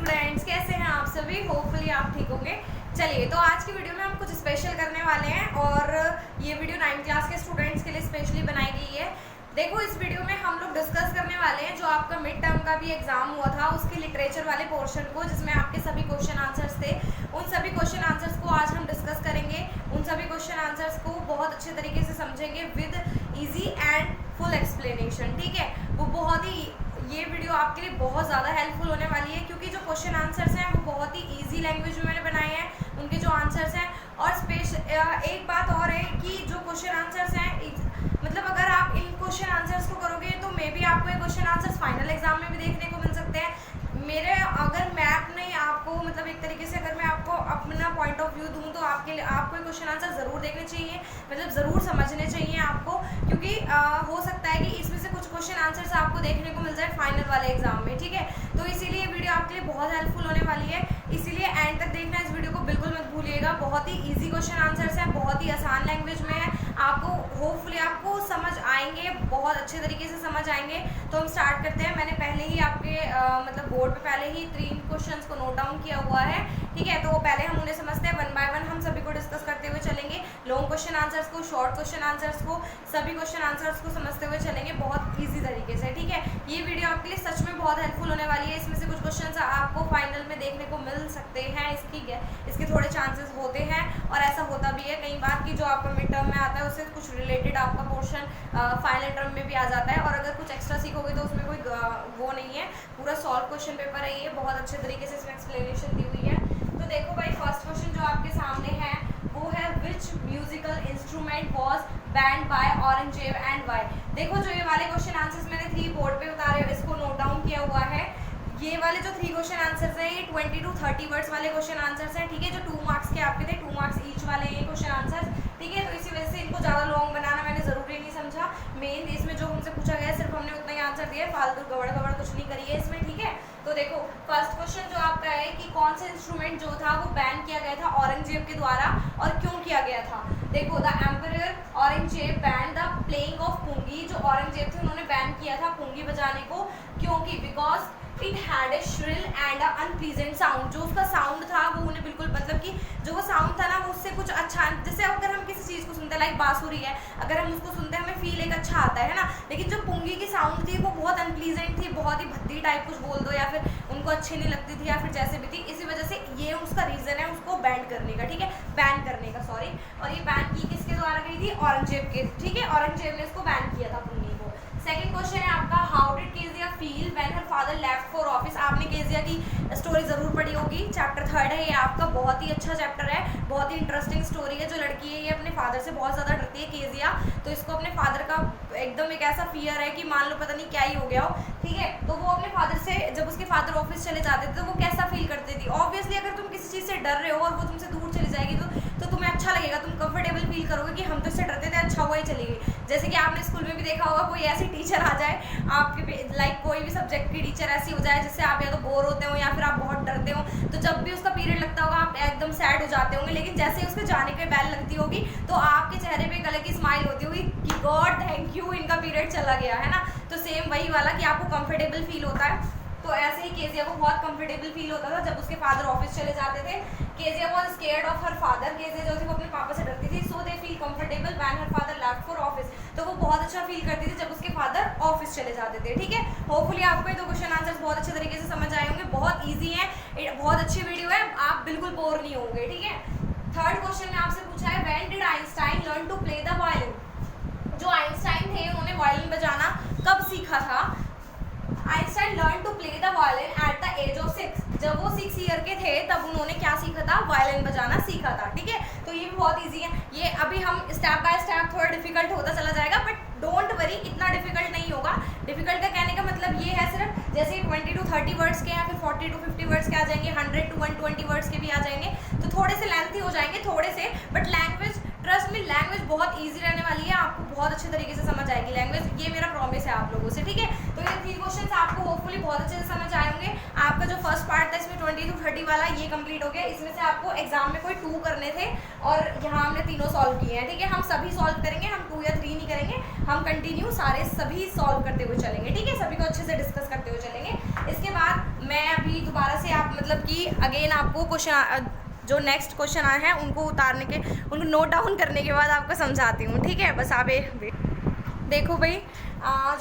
Students, कैसे हैं आप सभी। होपफुली आप ठीक होंगे। चलिए, तो आज की वीडियो में हम कुछ स्पेशल करने वाले हैं और ये वीडियो 9th क्लास के स्टूडेंट्स के लिए स्पेशली बनाई गई है। देखो, इस वीडियो में हम लोग डिस्कस करने वाले हैं जो आपका मिड टर्म का भी एग्जाम हुआ था उसके लिटरेचर वाले पोर्शन को, जिसमें आपके सभी क्वेश्चन आंसर्स थे। उन सभी क्वेश्चन आंसर्स को आज हम डिस्कस करेंगे। उन सभी क्वेश्चन आंसर्स को बहुत अच्छे तरीके से समझेंगे with easy and full explanation. ठीक है, वो बहुत ही ये वीडियो आपके लिए बहुत ज़्यादा हेल्पफुल होने वाली है, क्योंकि जो क्वेश्चन आंसर्स हैं वो बहुत ही इजी लैंग्वेज में मैंने बनाए हैं, उनके जो आंसर्स हैं। और एक बात और है कि जो क्वेश्चन आंसर्स हैं, मतलब अगर आप इन क्वेश्चन आंसर्स को करोगे तो मे बी आपको ये क्वेश्चन आंसर्स फाइनल एग्जाम में भी देखने को मिल सकते हैं। मेरे अगर मैप नहीं आपको, मतलब एक तरीके से अगर मैं आपको अपना पॉइंट ऑफ व्यू दूँ तो आपके लिए आपको ये क्वेश्चन आंसर ज़रूर देखने चाहिए, मतलब ज़रूर समझने चाहिए आपको, क्योंकि हो सकता है कि इसमें से कुछ क्वेश्चन आंसर्स आपको देखने को मिल जाए फाइनल वाले एग्जाम में। ठीक है, तो इसीलिए वीडियो आपके लिए बहुत हेल्पफुल होने वाली है, इसीलिए एंड तक देखना इस वीडियो को बिल्कुल मत भूलिएगा। बहुत ही ईजी क्वेश्चन आंसर्स हैं, बहुत ही आसान लैंग्वेज में है, आपको होपफुली आपको समझ आएंगे, बहुत अच्छे तरीके से समझ आएंगे। तो हम स्टार्ट करते हैं। मैंने पहले ही आपके मतलब बोर्ड पे पहले ही 3 क्वेश्चंस को नोट डाउन किया हुआ है। ठीक है, तो पहले हम उन्हें समझते हैं, वन बाय वन हम सभी को डिस्कस करते हुए चलेंगे। लॉन्ग क्वेश्चन आंसर्स को, शॉर्ट क्वेश्चन आंसर्स को, सभी क्वेश्चन आंसर्स को समझते हुए चलेंगे बहुत ईजी तरीके से। ठीक है, ये वीडियो आपके लिए सच में बहुत हेल्पफुल होने वाली है। इसमें से कुछ क्वेश्चन आपको फाइनल में देखने को मिल सकते हैं, इसके थोड़े चांसेस होते हैं, और ऐसा होता भी है कई बार कि जो आपका मिड टर्म में आता है उससे कुछ रिलेटेड आपका पोर्शन फाइनल टर्म में भी आ जाता है। और अगर कुछ एक्स्ट्रा सीखोगे तो उसमें कोई वो नहीं है, पूरा सॉल्व क्वेश्चन पेपर है ये, बहुत अच्छे तरीके से इसमें एक्सप्लेनेशन दी हुई है। तो देखो भाई, फर्स्ट क्वेश्चन जो आपके सामने है वो है which musical instrument was banned by Aurangzeb and why. देखो, जो ये वाले क्वेश्चन आंसर्स मैंने 3 बोर्ड पे उतारे, इसको नोट डाउन किया हुआ है। ये वाले जो 3 क्वेश्चन आंसर्स हैं ये 20 to 30 वर्ड्स वाले क्वेश्चन आंसर्स हैं। ठीक है, जो 2 मार्क्स के आपके थे, 2 मार्क्स ईच वाले ये क्वेश्चन आंसर्स। ठीक है, तो इसी वजह से इनको ज़्यादा लॉन्ग बनाना मैंने ज़रूरी नहीं समझा। मेन इसमें जो हमसे पूछा गया है सिर्फ हमने उतना ही आंसर दिया है, फालतू गड़बड़ कुछ नहीं करी है इसमें। ठीक है, तो देखो फर्स्ट क्वेश्चन जो आपका है कि कौन सा इंस्ट्रूमेंट जो था वो बैन किया गया था औरंगजेब के द्वारा और क्यों किया गया था। देखो, the emperor Aurangzeb ban the playing of pungi. जो औरंगजेब थे उन्होंने बैन किया था पुंगी बजाने को, क्योंकि because it had a shrill and unpleasant sound. जो उसका साउंड था वो उन्हें बिल्कुल, मतलब कि जो वो साउंड था ना वो उससे कुछ अच्छा, जैसे अगर हम किसी चीज़ को सुनते हैं, लाइक बांसुरी है, अगर हम उसको सुनते हैं हमें फील एक अच्छा आता है ना, लेकिन जो पुंगी की साउंड थी वो बहुत अनप्लीजेंट थी, बहुत ही भद्दी टाइप कुछ बोल दो, या फिर उनको अच्छी नहीं लगती थी, या फिर जैसे भी थी। इसी वजह से ये उसका रीज़न है उसको बैन करने का। ठीक है, बैन करने का, सॉरी। और ये बैन की किसके द्वारा गई थी? औरंगजेब के। ठीक है, औरंगजेब ने इसको बैन किया था पुंगी को। सेकंड क्वेश्चन है आपका, how did Kezia feel when her father left for office. आपने केजिया की स्टोरी जरूर पढ़ी होगी, चैप्टर 3 है ये आपका, बहुत ही अच्छा चैप्टर है, बहुत ही इंटरेस्टिंग स्टोरी है। जो लड़की है ये अपने फादर से बहुत ज़्यादा डरती है केजिया, तो इसको अपने फादर का एकदम एक ऐसा फियर है कि मान लो पता नहीं क्या ही हो गया हो। ठीक है, तो वो अपने फादर से, जब उसके फादर ऑफिस चले जाते थे तो वो कैसा फील करती थी। ऑब्वियसली अगर तुम किसी चीज़ से डर रहे हो और वो तुमसे दूर चली जाएगी तो तुम्हें अच्छा लगेगा, तुम कंफर्टेबल फील करोगे कि हम तो इससे डरते थे, अच्छा हुआ ही चली गई। जैसे कि आपने स्कूल में भी देखा होगा, कोई ऐसी टीचर आ जाए आपके, लाइक कोई भी सब्जेक्ट की टीचर ऐसी हो जाए जिससे आप या तो बोर होते हो या फिर आप बहुत डरते हो, तो जब भी उसका पीरियड लगता होगा आप एकदम सैड हो जाते होंगे, लेकिन जैसे ही उसके जाने की बेल लगती होगी तो आपके चेहरे पे एक अलग की स्माइल होती होगी कि गॉड थैंक यू, इनका पीरियड चला गया है ना। तो सेम वही वाला कि आपको कंफर्टेबल फील होता है। तो ऐसे ही केजिया को बहुत कंफर्टेबल फील होता था जब उसके फादर ऑफिस चले जाते थे। Keziah was scared of her father. Keziah जो थी वो अपने पापा से डरती थी। So they feel comfortable when her father left for office. तो वो बहुत अच्छा फील करती थी जब उसके फादर ऑफिस चले जाते थे। ठीक है, होपफुली आपको ये 2 क्वेश्चन आंसर्स बहुत अच्छे तरीके से समझ आए होंगे, बहुत ईजी है, बहुत अच्छी वीडियो है, आप बिल्कुल बोर नहीं होंगे। ठीक है, थर्ड क्वेश्चन में आपसे पूछा है, when did Einstein learn to play the violin. जो आइंस्टाइन थे उन्होंने वायलिन बजाना कब सीखा था? Einstein learn to play the violin at the age of 6। जब वो 6 ईयर के थे तब उन्होंने क्या सीखा था? वायलिन बजाना सीखा था। ठीक है, तो ये भी बहुत इजी है। ये अभी हम स्टेप बाय स्टेप थोड़ा डिफिकल्ट होता चला जाएगा, बट डोंट वरी, इतना डिफिकल्ट नहीं होगा। डिफिकल्ट का कहने का मतलब ये है सिर्फ जैसे 20 to 30 वर्ड्स के या फिर 40 to 50 वर्ड्स के आ जाएंगे, 100 to 120 वर्ड्स के भी आ जाएंगे, तो थोड़े से लेंथी हो जाएंगे, थोड़े से, बट लैंग्वेज, ट्रस्ट में लैंग्वेज बहुत ईजी रहने वाली है, आपको बहुत अच्छे तरीके से समझ आएगी लैंग्वेज, ये मेरा प्रॉमिस है आप लोगों से। ठीक है, तो ये 3 क्वेश्चन आपको होपफुली बहुत अच्छे से समझ आए होंगे। आपका जो फर्स्ट पार्ट था इसमें 20 to 30 वाला ये कंप्लीट हो गया। इसमें से आपको एग्जाम में कोई 2 करने थे और यहाँ हमने तीनों सॉल्व किए हैं। ठीक है, हम सभी सॉल्व करेंगे, हम 2 या 3 नहीं करेंगे, हम कंटिन्यू सारे सभी सॉल्व करते हुए चलेंगे। ठीक है, सभी को अच्छे से डिस्कस करते हुए चलेंगे। इसके बाद मैं अभी दोबारा से आप मतलब मतलब कि अगेन आपको क्वेश्चन जो नेक्स्ट क्वेश्चन आए हैं उनको उनको नोट डाउन करने के बाद आपको समझाती हूँ, ठीक है। बस आप देखो भाई,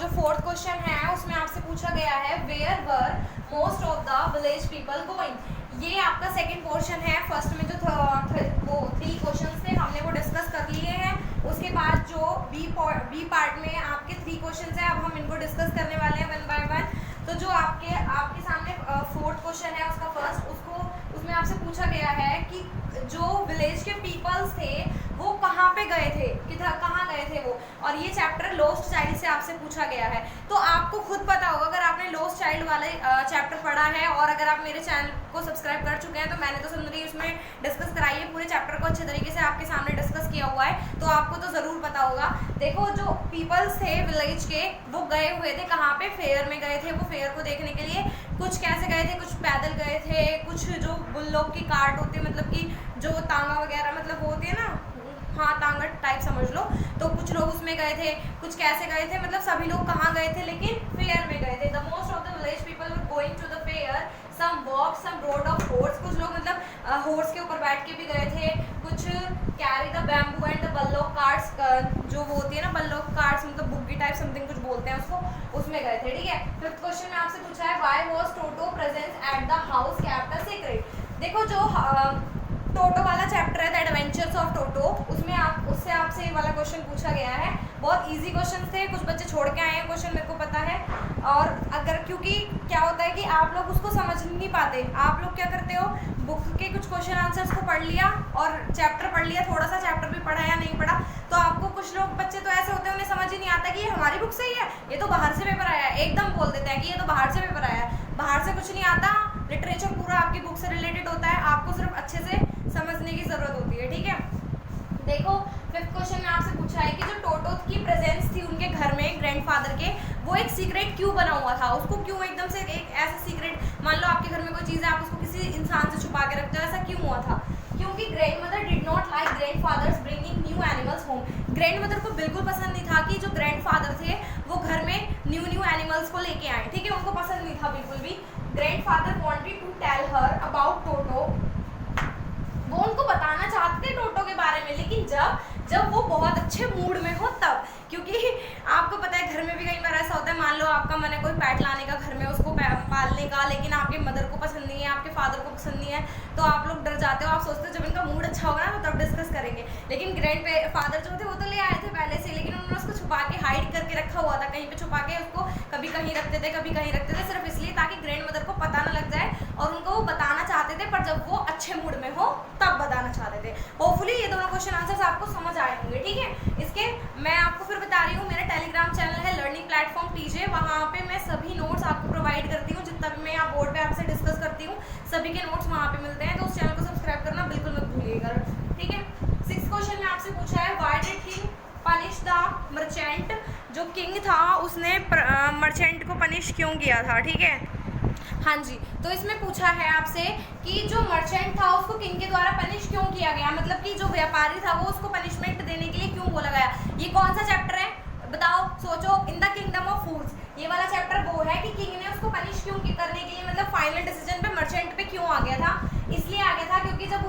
जो फोर्थ क्वेश्चन है उसमें आपसे पूछा गया है where were most of the village people going. ये आपका सेकंड पोर्शन है। फर्स्ट में जो वो 3 क्वेश्चन थे हमने वो डिस्कस कर लिए हैं। उसके बाद जो बी पार्ट में आपके 3 क्वेश्चन है, अब हम इनको डिस्कस करने वाले हैं वन बाय वन। तो जो आपके सामने फोर्थ क्वेश्चन है उसका फर्स्ट, उसमें आपसे पूछा गया है कि जो विलेज के पीपल्स थे वो कहाँ पे गए थे, कहाँ गए थे वो, और ये चैप्टर लॉस्ट चाइल्ड से आपसे पूछा गया है। तो आपको खुद पता होगा अगर आपने लॉस्ट चाइल्ड वाले चैप्टर पढ़ा है, और अगर आप मेरे चैनल को सब्सक्राइब कर चुके हैं तो मैंने तो समझी उसमें डिस्कस कराई है, पूरे चैप्टर को अच्छे तरीके से आपके सामने डिस्कस किया हुआ है, तो आपको तो ज़रूर पता होगा। देखो जो पीपल्स थे विलेज के वो गए हुए थे कहाँ पे, फेयर में गए थे। वो फेयर को देखने के लिए कुछ कैसे गए थे, कुछ पैदल गए थे, कुछ जो बुल्लोक की कार्ट होते हैं, मतलब कि जो तांगा वगैरह मतलब वो होती है ना, हाँ तांगा टाइप समझ लो, तो कुछ लोग उसमें गए थे, कुछ कैसे गए थे, मतलब सभी लोग कहाँ गए थे, लेकिन फेयर में गए थे। The most of the village people were going to the fair, some walk some rode of horse. कुछ लोग मतलब हॉर्स के ऊपर बैठ के भी गए थे, कुछ carry the bamboo and the bullock carts, जो वो होती है ना बल्लोक कार्ट्स, मतलब बुग्गी टाइप समथिंग कुछ बोलते हैं उसको, उसमें गए थे, ठीक है। फिफ्थ क्वेश्चन में आपसे पूछा है why was toto presence at the house kept a secret. देखो जो टोटो वाला चैप्टर है द एडवेंचर्स ऑफ टोटो, उससे आपसे ये वाला क्वेश्चन पूछा गया है। बहुत इजी क्वेश्चन थे, कुछ बच्चे छोड़ के आए हैं क्वेश्चन, मेरे को पता है। और अगर क्योंकि क्या होता है कि आप लोग उसको समझ नहीं पाते, आप लोग क्या करते हो, बुक के कुछ क्वेश्चन आंसर्स को पढ़ लिया और चैप्टर पढ़ लिया, थोड़ा सा चैप्टर भी पढ़ा या नहीं पढ़ा, तो आपको कुछ लोग बच्चे तो ऐसे होते हैं उन्हें समझ ही नहीं आता कि ये हमारी बुक से ही है, ये तो बाहर से पेपर आया है, एकदम बोल देते हैं कि ये तो बाहर से पेपर आया है। बाहर से कुछ नहीं आता, लिटरेचर पूरा आपकी बुक से रिलेटेड होता है, आपको सिर्फ अच्छे से समझने की जरूरत होती है, ठीक है। देखो फिफ्थ क्वेश्चन में आपसे पूछा है कि जो टोटो की प्रेजेंस थी उनके घर में ग्रैंडफादर के, वो एक सीक्रेट क्यों बना हुआ था, उसको क्यों एकदम से एक ऐसा सीक्रेट, मान लो आपके घर में कोई चीज़ है आप उसको किसी इंसान से छुपा के रखते हो, ऐसा क्यों हुआ था? क्योंकि grandmother did not like grandfathers bringing new animals home. Grandmother को बिल्कुल पसंद नहीं था कि जो ग्रैंडफादर थे वो घर में न्यू एनिमल्स को लेके आए, ठीक है, उनको पसंद नहीं था बिल्कुल भी। Grandfather wanted to tell her about Toto, वो उनको बताना चाहते थे टोटो के बारे में, लेकिन जब वो बहुत अच्छे मूड में हो तब, क्योंकि आपको पता है घर में भी कई बार ऐसा होता है, मान लो आपका मन है कोई पेट लाने का घर में, उसको पालने का, लेकिन आपके मदर को पसंद नहीं है, आपके फादर को पसंद नहीं है, तो आप लोग डर जाते हो, आप सोचते हो जब इनका मूड अच्छा होगा ना तो तब डिस्कस करेंगे। लेकिन ग्रैंड फादर जो थे वो तो ले आए थे पहले से, लेकिन उन्होंने उसको छुपा के हाइड करके रखा हुआ था, कहीं पे छुपा के उसको कभी कहीं रखते थे, कभी कहीं रखते थे, सिर्फ इसलिए ताकि ग्रैंड मदर को पता ना लग जाए, और उनको वो बताना चाहते थे, पर जब वो अच्छे मूड में हो तब बताना चाहते थे। होपफुली ये दोनों क्वेश्चन आंसर्स आपको समझ आए होंगे, ठीक है। इसके मैं आपको फिर बता रही हूँ, मेरा टेलीग्राम चैनल है लर्निंग प्लेटफॉर्म टीजे, वहाँ पे मैं सभी नोट्स आपको प्रोवाइड करती हूँ, जितना भी मैं यहाँ बोर्ड पे आपसे डिस्कस करती हूँ सभी के नोट्स वहाँ पे मिलते हैं, तो उस चैनल को सब्सक्राइब करना बिल्कुल मत भूलिएगा, ठीक है। सिक्स्थ क्वेश्चन में आपसे पूछा है why did king punish the merchant, जो किंग था उसने मर्चेंट को पनिश क्यों किया था, ठीक है। हाँ जी, तो इसमें पूछा है आपसे कि जो मर्चेंट था उसको किंग के द्वारा पनिश क्यों किया गया, मतलब कि जो व्यापारी था वो उसको पनिशमेंट देने के लिए क्यों बोला गया। ये कौन सा चैप्टर है बताओ, सोचो, इन द किंगडम ऑफ फूल्स, ये वाला चैप्टर वो है कि किंग ने उसको पनिश क्यों करने के लिए, मतलब फाइनल डिसीजन पे मर्चेंट पे क्यों आ गया था। इसलिए आ गया था क्योंकि जब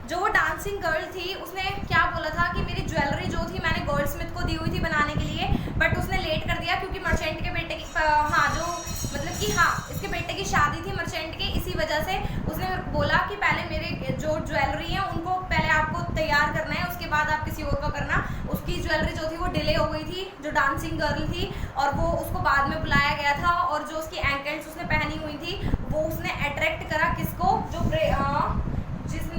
जो वो डांसिंग गर्ल थी उसने क्या बोला था कि मेरी ज्वेलरी जो थी मैंने गोल्ड स्मिथ को दी हुई थी बनाने के लिए, बट उसने लेट कर दिया क्योंकि मर्चेंट के बेटे की इसके बेटे की शादी थी मर्चेंट की, इसी वजह से उसने बोला कि पहले मेरे जो ज्वेलरी है उनको पहले आपको तैयार करना है, उसके बाद आप किसी और का करना। उसकी ज्वेलरी जो थी वो डिले हो गई थी, जो डांसिंग गर्ल थी, और वो उसको बाद में बुलाया गया था, और जो उसकी एंकल्स उसने पहनी हुई थी वो उसने अट्रैक्ट करा किसको,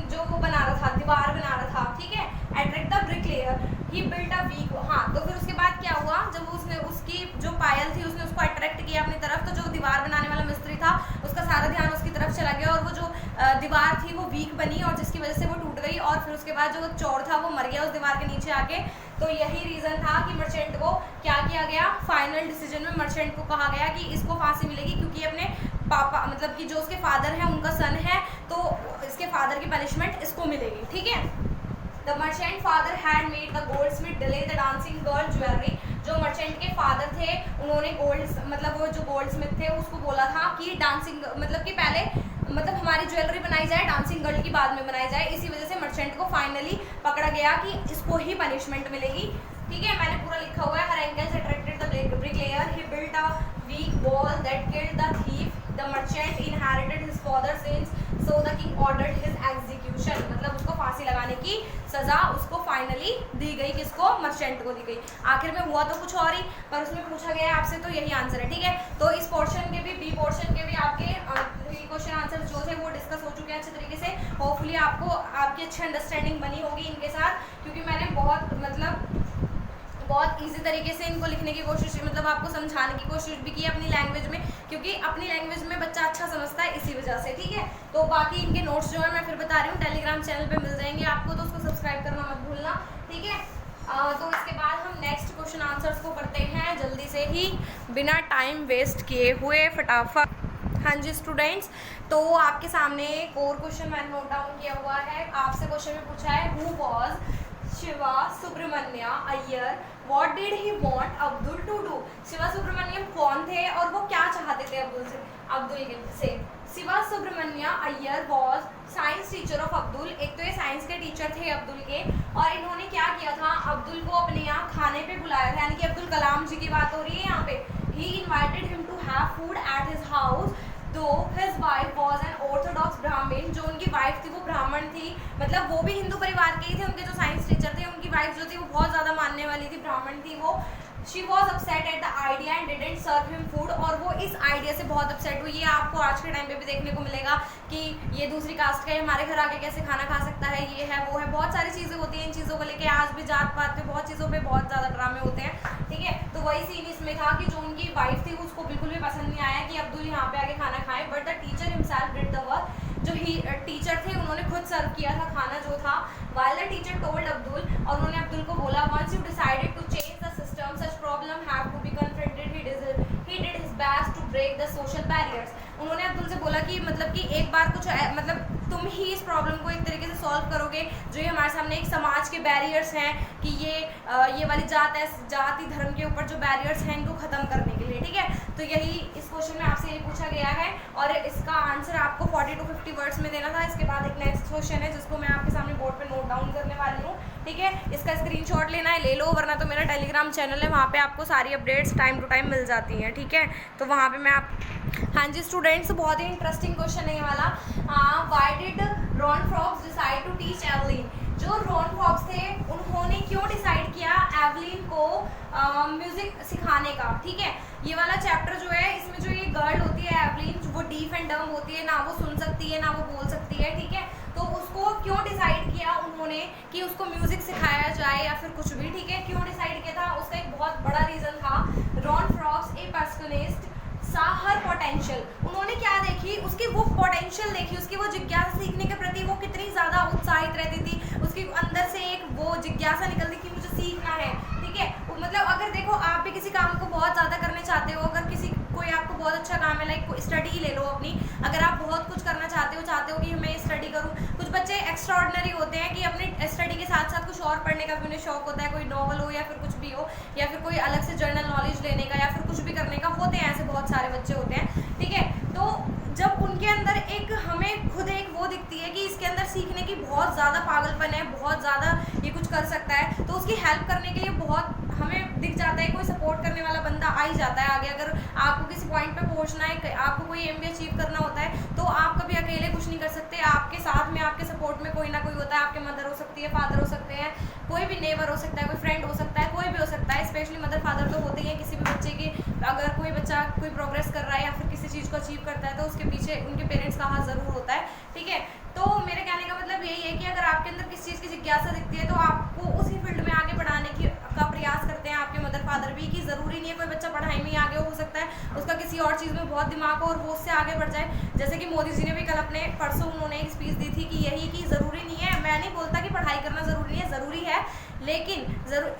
जो वो बना रहा था, दीवार बना रहा था, ठीक है, attract the bricklayer, he built a week. हाँ, तो फिर उसके बाद क्या हुआ, जब उसने उसकी जो पायल थी उसने उसको अट्रैक्ट किया अपनी तरफ, तो जो दीवार बनाने वाला मिस्त्री था उसका सारा ध्यान उसकी तरफ चला गया, और वो जो दीवार थी वो वीक बनी, और जिसकी वजह से वो टूट गई, और फिर उसके बाद जो चोर था वो मर गया उस दीवार के नीचे आके। तो यही रीज़न था कि मर्चेंट को क्या किया गया, फाइनल डिसीजन में मर्चेंट को कहा गया कि इसको फांसी मिलेगी, क्योंकि अपने पापा मतलब कि जो उसके फादर है उनका सन है, तो इसके फादर की पनिशमेंट इसको मिलेगी, ठीक है। The merchant father had made the gold Smith delay the dancing girl jewellery, जो मर्चेंट के फादर थे उन्होंने वो जो गोल्ड स्मिथ थे उसको बोला था कि डांसिंग मतलब कि पहले मतलब हमारी ज्वेलरी बनाई जाए, डांसिंग गर्ल की बाद में बनाई जाए। इसी वजह से मर्चेंट को फाइनली पकड़ा गया कि इसको ही पनिशमेंट मिलेगी। ठीक है, मैंने पूरा लिखा हुआ है। Her angles attracted the bricklayer, he built a weak wall that killed the thief, the merchant inherited his father's sins, so the king ordered his execution. मतलब उसको फांसी लगाने की सजा उसको फाइनली दी गई। किसको? मर्चेंट को दी गई। आखिर में हुआ तो कुछ और ही, पर उसमें पूछा गया है आपसे तो यही आंसर है। ठीक है, तो इस पोर्शन के भी, बी पोर्शन के भी आपके 3 क्वेश्चन आंसर जो थे वो डिस्कस हो चुके हैं अच्छे तरीके से। होपफुली आपको आपकी अच्छी अंडरस्टैंडिंग बनी होगी इनके साथ, क्योंकि मैंने बहुत इजी तरीके से इनको लिखने की कोशिश, मतलब आपको समझाने की कोशिश भी की अपनी लैंग्वेज में, क्योंकि अपनी लैंग्वेज में बच्चा अच्छा समझता है इसी वजह से। ठीक है, तो बाकी इनके नोट्स जो है मैं फिर बता रही हूँ टेलीग्राम चैनल पे मिल जाएंगे आपको, तो उसको सब्सक्राइब करना मत भूलना। ठीक है, तो इसके बाद हम नेक्स्ट क्वेश्चन आंसर्स को करते हैं जल्दी से ही, बिना टाइम वेस्ट किए हुए फटाफट। हाँ जी स्टूडेंट्स, तो आपके सामने एक और क्वेश्चन मैंने नोट डाउन किया हुआ है। आपसे क्वेश्चन में पूछा है, who was Shiva Subramania Iyer, what did he want Abdul to do. Shiva Subramaniam कौन थे और वो क्या चाहते थे अब्दुल से। Shiva Subramania Iyer was science teacher of Abdul. एक तो ये साइंस के टीचर थे अब्दुल के, और इन्होंने क्या किया था, अब्दुल को अपने यहाँ खाने पे बुलाया था, यानी कि अब्दुल कलाम जी की बात हो रही है यहाँ पे। He invited him to have food at his house, though his wife was an orthodox Brahmin. जो उनकी वाइफ थी वो ब्राह्मण थी, मतलब वो भी हिंदू परिवार के ही थे। उनके जो साइंस टीचर थे उनकी वाइफ जो थी वो बहुत ज़्यादा मानने वाली थी, ब्राह्मण थी वो। She was upset at the idea and didn't serve him food, और वो इस आइडिया से बहुत अपसेट हुई। ये आपको आज के टाइम पे भी देखने को मिलेगा कि ये दूसरी कास्ट का है, हमारे घर आके कैसे खाना खा सकता है, ये है वो है, बहुत सारी चीज़ें होती हैं इन चीज़ों को लेके। आज भी जात पात पे बहुत चीज़ों पे बहुत ज़्यादा ड्रामे होते हैं। ठीक है, तो वही सीन इसमें था कि जो उनकी वाइफ थी उसको बिल्कुल भी पसंद नहीं आया कि अब्दुल यहाँ पे आके खाना खाए, but the teacher himself did the work. जो टीचर थे उन्होंने खुद सर्व किया था खाना जो था। while the teacher told Abdul, और उन्होंने अब्दुल को बोला, once you decided to change the system, such problem have to be confronted. He did his best to break the social barriers. उन्होंने अब्दुल से बोला कि मतलब कि एक बार कुछ मतलब तुम ही इस प्रॉब्लम को एक तरीके से सॉल्व करोगे, जो ये हमारे सामने एक समाज के बैरियर्स हैं कि ये वाली जाति धर्म के ऊपर जो बैरियर्स हैं इनको ख़त्म करने के लिए। ठीक है, तो यही इस क्वेश्चन में आपसे ये पूछा गया है, और इसका आंसर आपको 40 to 50 वर्ड्स में देना था। इसके बाद एक नेक्स्ट क्वेश्चन है जिसको मैं आपके सामने बोर्ड पे नोट डाउन करने वाली हूँ। ठीक है, इसका स्क्रीनशॉट लेना है ले लो, वरना तो मेरा टेलीग्राम चैनल है, वहाँ पे आपको सारी अपडेट्स टाइम टू टाइम मिल जाती हैं। ठीक है, तो वहाँ पे मैं हाँ जी स्टूडेंट्स, बहुत ही इंटरेस्टिंग क्वेश्चन है ये वाला। Why did Ron Frocks decide to teach Evelyn. जो रॉन फ्रॉक्स थे उन्होंने क्यों डिसाइड किया एवलिन को म्यूजिक सिखाने का। ठीक है, ये वाला चैप्टर जो है इसमें जो ये गर्ल होती है एवलिन, वो डीफ एंड डम होती है, ना वो सुन सकती है ना वो बोल सकती है। ठीक है, तो उसको क्यों डिसाइड किया उन्होंने कि उसको म्यूजिक सिखाया जाए या फिर कुछ भी। ठीक है, क्यों डिसाइड किया था, उसका एक बहुत बड़ा रीजन था। रॉन फ्रॉक्स ए पर्सनिस्ट सा हर पोटेंशियल। उन्होंने क्या देखी, उसकी वो पोटेंशियल देखी, उसकी वो जिज्ञासा सीखने के प्रति वो कितनी ज़्यादा उत्साहित रहती थी, उसकी अंदर से एक वो जिज्ञासा निकलती कि मुझे सीखना है। ठीक है, मतलब अगर देखो आप भी किसी काम को बहुत ज़्यादा करने चाहते हो, अगर कोई आपको बहुत अच्छा काम है, लाइक स्टडी ले लो अपनी, अगर आप बहुत कुछ करना चाहते हो कि मैं स्टडी करूँ। कुछ बच्चे एक्स्ट्रा ऑर्डिनरी होते हैं कि अपने स्टडी के साथ साथ कुछ और पढ़ने का भी उन्हें शौक होता है, कोई नॉवल हो या फिर कुछ भी हो, या फिर कोई अलग से जर्नल नॉलेज लेने का या फिर कुछ भी करने का, होते हैं ऐसे बहुत सारे बच्चे होते हैं। ठीक है, तो जब उनके अंदर एक हमें खुद एक वो दिखती है कि इसके अंदर सीखने की बहुत ज़्यादा पागलपन है, बहुत ज़्यादा ये कुछ कर सकता है, तो उसकी हेल्प करने के लिए बहुत हमें दिख जाता है, कोई सपोर्ट करने वाला बंदा आ ही जाता है आगे। अगर आपको किसी पॉइंट पे पहुंचना है, आपको कोई एम भी अचीव करना होता है, तो आप कभी अकेले कुछ नहीं कर सकते, आपके साथ में आपके सपोर्ट में कोई ना कोई होता है। आपके मदर हो सकती है, फादर हो सकते हैं, कोई भी नेबर हो सकता है, कोई फ्रेंड हो सकता है, कोई भी हो सकता है। स्पेशली मदर फादर तो होते ही हैं किसी भी बच्चे की। अगर कोई बच्चा कोई प्रोग्रेस कर रहा है या फिर किसी चीज़ को अचीव करता है तो उसके पीछे उनके पेरेंट्स का हाथ ज़रूर होता है। ठीक है, तो मेरे कहने का मतलब यही है कि अगर आपके अंदर किसी चीज़ की जिज्ञासा दिखती है तो आपको उसी फील्ड में आगे बढ़ाने का प्रयास करते हैं आपके मदर फादर भी, कि ज़रूरी नहीं है कोई बच्चा पढ़ाई में ही आगे हो सकता है, उसका किसी और चीज़ में बहुत दिमाग हो और वो उससे आगे बढ़ जाए। जैसे कि मोदी जी ने भी कल अपने परसों उन्होंने एक स्पीच दी थी कि यही कि ज़रूरी नहीं है, मैं नहीं बोलता कि पढ़ाई करना ज़रूरी नहीं है, ज़रूरी है, लेकिन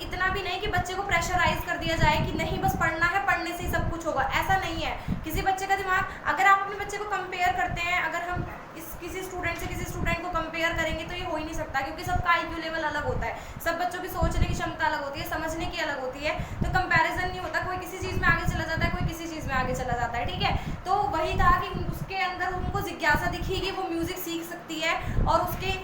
इतना भी नहीं कि बच्चे को प्रेशराइज कर दिया जाए कि नहीं बस पढ़ना है, पढ़ने से ही सब कुछ होगा, ऐसा नहीं है। किसी बच्चे का दिमाग, अगर आप अपने बच्चे को कंपेयर करते हैं, अगर हम किसी स्टूडेंट से किसी स्टूडेंट को कंपेयर करेंगे तो ये हो ही नहीं सकता, क्योंकि सबका IQ लेवल अलग होता है, सब बच्चों की सोचने की क्षमता अलग होती है, समझने की अलग होती है, तो कंपैरिजन नहीं होता, कोई किसी चीज़ में आगे चला जाता है, कोई किसी चीज़ में आगे चला जाता है, ठीक है। तो वही था कि उसके अंदर उनको जिज्ञासा दिखी कि वो म्यूज़िक सीख सकती है, और उसके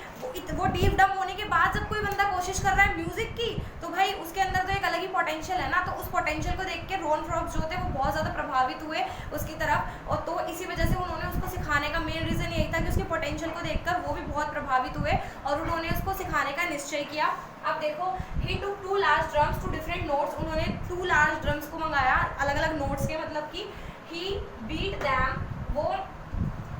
वो डीप डम होने के बाद जब कोई बंदा कोशिश कर रहा है म्यूज़िक की, तो भाई उसके अंदर तो एक अलग ही पोटेंशियल है ना, तो उस पोटेंशियल को देख के रॉन फ्रॉग्स जो थे वो बहुत ज़्यादा प्रभावित हुए उसकी तरफ, और तो इसी वजह से उन्होंने उसको सिखाने का मेन रीज़न यही था कि उसके पोटेंशियल को देखकर वो भी बहुत प्रभावित हुए और उन्होंने उसको सिखाने का निश्चय किया। अब देखो, he two 2 large drums to different notes, उन्होंने 2 लार्ज ड्रम्स को मंगाया अलग अलग नोट्स के, मतलब कि ही बीट दैम, वो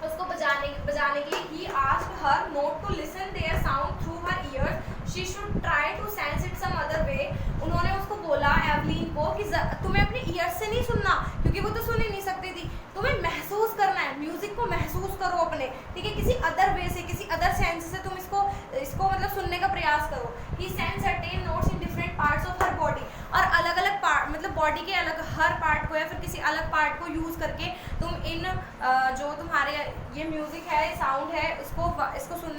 उसको बजाने के लिए he asked her not to listen their sound through her ears, she should try to sense it some other way. उन्होंने उसको बोला एवलीन को कि तुम्हें अपने ईयर्स से नहीं सुनना, क्योंकि वो तो सुन ही नहीं सकती थी, तुम्हें महसूस करना है, म्यूजिक को महसूस करो अपने, ठीक है, किसी अदर वे से, किसी अदर सेंस से तुम इसको मतलब सुनने का प्रयास करो। He sensed certain notes in different parts of her body, और अलग अलग पार्ट, मतलब बॉडी के अलग हर पार्ट को या फिर किसी अलग पार्ट को यूज़ करके तुम इन जो तुम्हारे ये म्यूज़िक है, साउंड है, इसको